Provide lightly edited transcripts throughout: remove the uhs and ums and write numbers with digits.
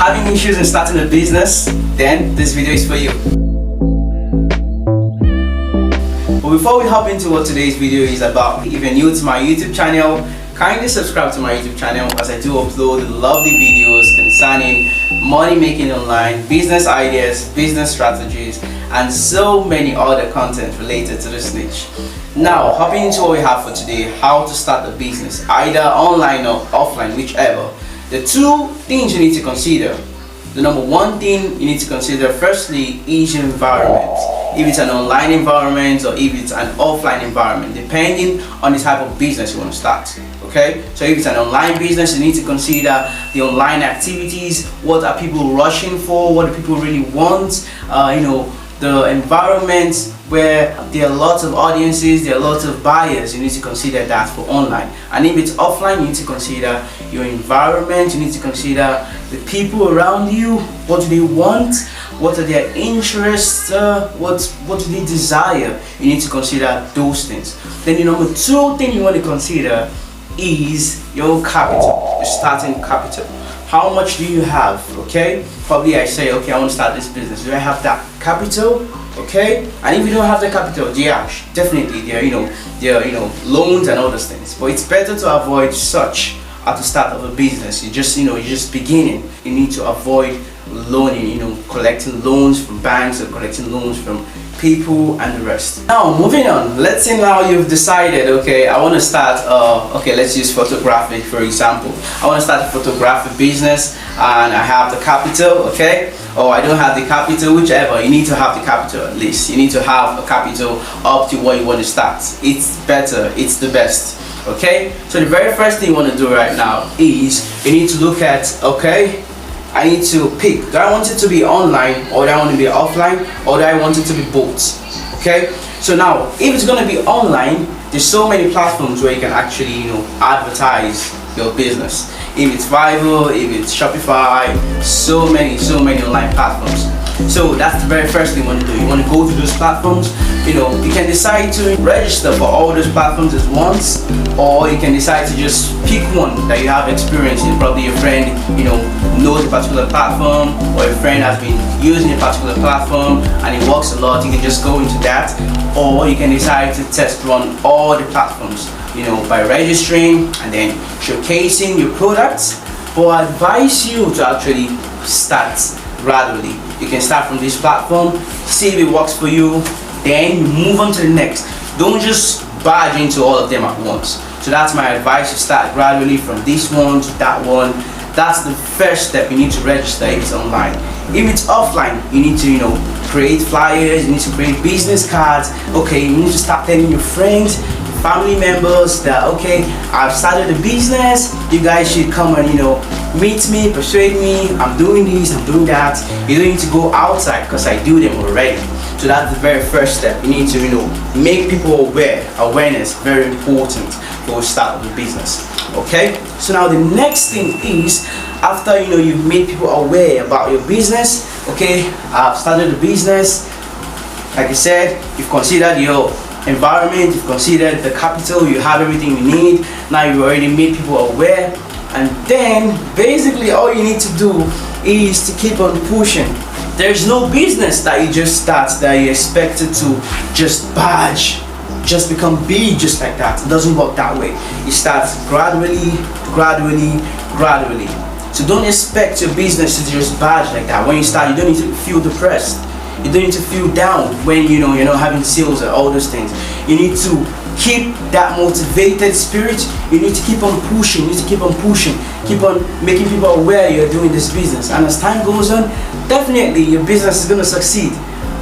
having issues in starting a business, then this video is for you. But before we hop into what today's video is about, if you're new to my YouTube channel, kindly subscribe to my YouTube channel as I do upload lovely videos concerning money making online, business ideas, business strategies, and so many other content related to this niche. Now, hopping into what we have for today, how to start a business, either online or offline, whichever. The two things you need to consider. The number one thing you need to consider firstly is your environment. If it's an online environment or if it's an offline environment, depending on the type of business you want to start. Okay, so if it's an online business, you need to consider the online activities. What are people rushing for? What do people really want? The environment where there are lots of audiences, there are lots of buyers. You need to consider that for online. And if it's offline, you need to consider your environment. You need to consider the people around you. What do they want? What are their interests? What do they desire? You need to consider those things. Then the number two thing you want to consider is your capital, your starting capital. How much do you have? Okay, probably I say, okay, I want to start this business. Do I have that capital? Okay, and if you don't have the capital, yeah, definitely there are loans and all those things. But it's better to avoid such at the start of a business. You're just beginning. You need to avoid loaning, collecting loans from banks or collecting loans from people and the rest. Now moving on, let's say now you've decided, okay, I want to start let's use photography for example. I want to start a photography business and I have the capital, okay, or I don't have the capital, whichever. You need to have the capital. At least you need to have a capital up to what you want to start. It's better, it's the best. Okay, so the very first thing you want to do right now is you need to look at, okay, I need to pick, do I want it to be online or do I want it to be offline or do I want it to be both? Okay, so now if it's going to be online, there's so many platforms where you can actually advertise your business. If it's Fiverr, if it's Shopify, so many online platforms. So that's the very first thing you want to do. You want to go to those platforms. You can decide to register for all those platforms at once, or you can decide to just pick one that you have experience in. Probably your friend knows a particular platform, or your friend has been using a particular platform and it works a lot. You can just go into that, or you can decide to test run all the platforms by registering and then showcasing your products. But I advise you to actually start gradually. You can start from this platform, see if it works for you, then you move on to the next. Don't just barge into all of them at once. So that's my advice, to start gradually from this one to that one. That's the first step. You need to register if it's online. If it's offline, you need to create flyers, you need to create business cards. Okay, you need to start telling your friends, family members that, okay, I've started a business, you guys should come and meet me, persuade me, I'm doing this, I'm doing that. You don't need to go outside because I do them already. So that's the very first step. You need to make people aware. Awareness, very important for start of the business. Okay, so now the next thing is, after you've made people aware about your business, okay, I've started a business, like I said, you've considered your environment, you've considered the capital, you have everything you need. Now you've already made people aware, and then basically all you need to do is to keep on pushing. There's no business that you just start that you expected to just badge, just become big just like that. It doesn't work that way. You start gradually. So don't expect your business to just badge like that. When you start, you don't need to feel depressed. You don't need to feel down when you're not having sales and all those things. You need to keep that motivated spirit. You need to keep on pushing. You need to keep on pushing. Keep on making people aware you're doing this business. And as time goes on, definitely your business is going to succeed.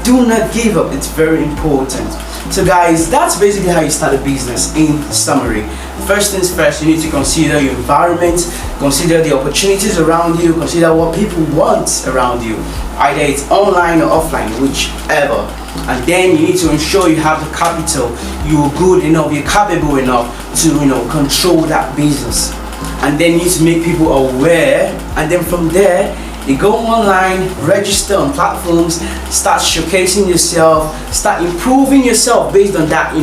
Do not give up. It's very important. So guys, that's basically how you start a business in summary. First things first, you need to consider your environment, consider the opportunities around you, consider what people want around you, either it's online or offline, whichever. And then you need to ensure you have the capital, you're good enough, you're capable enough to control that business. And then you need to make people aware, and then from there You go online, register on platforms, start showcasing yourself, start improving yourself based on that,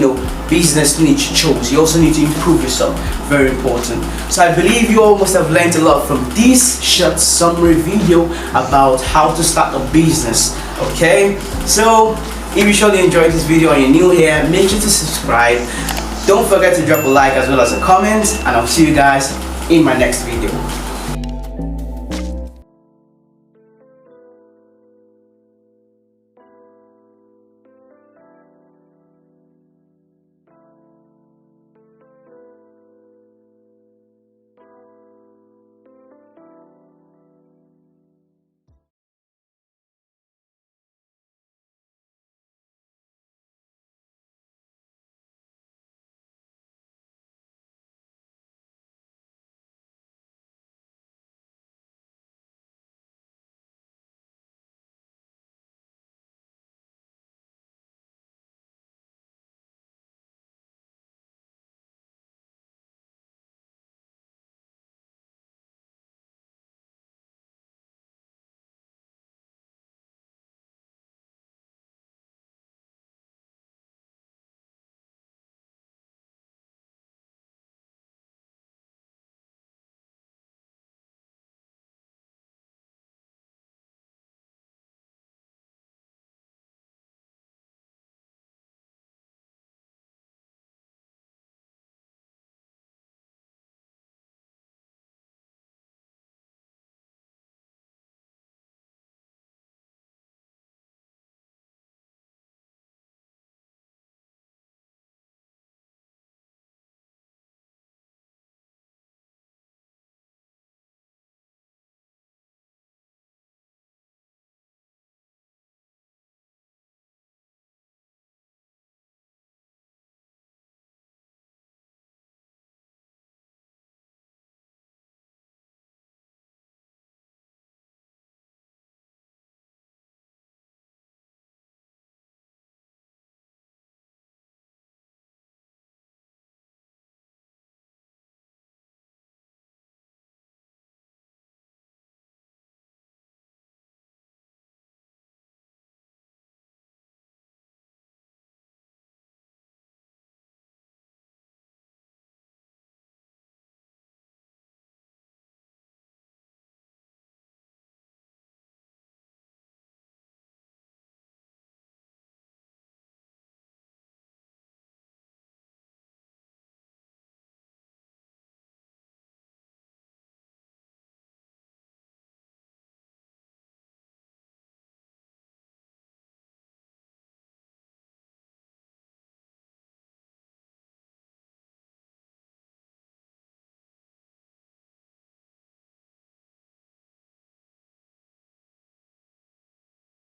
business niche you chose. You also need to improve yourself. Very important. So I believe you all must have learned a lot from this short summary video about how to start a business. Okay, so if you surely enjoyed this video and you're new here, make sure to subscribe. Don't forget to drop a like as well as a comment, and I'll see you guys in my next video.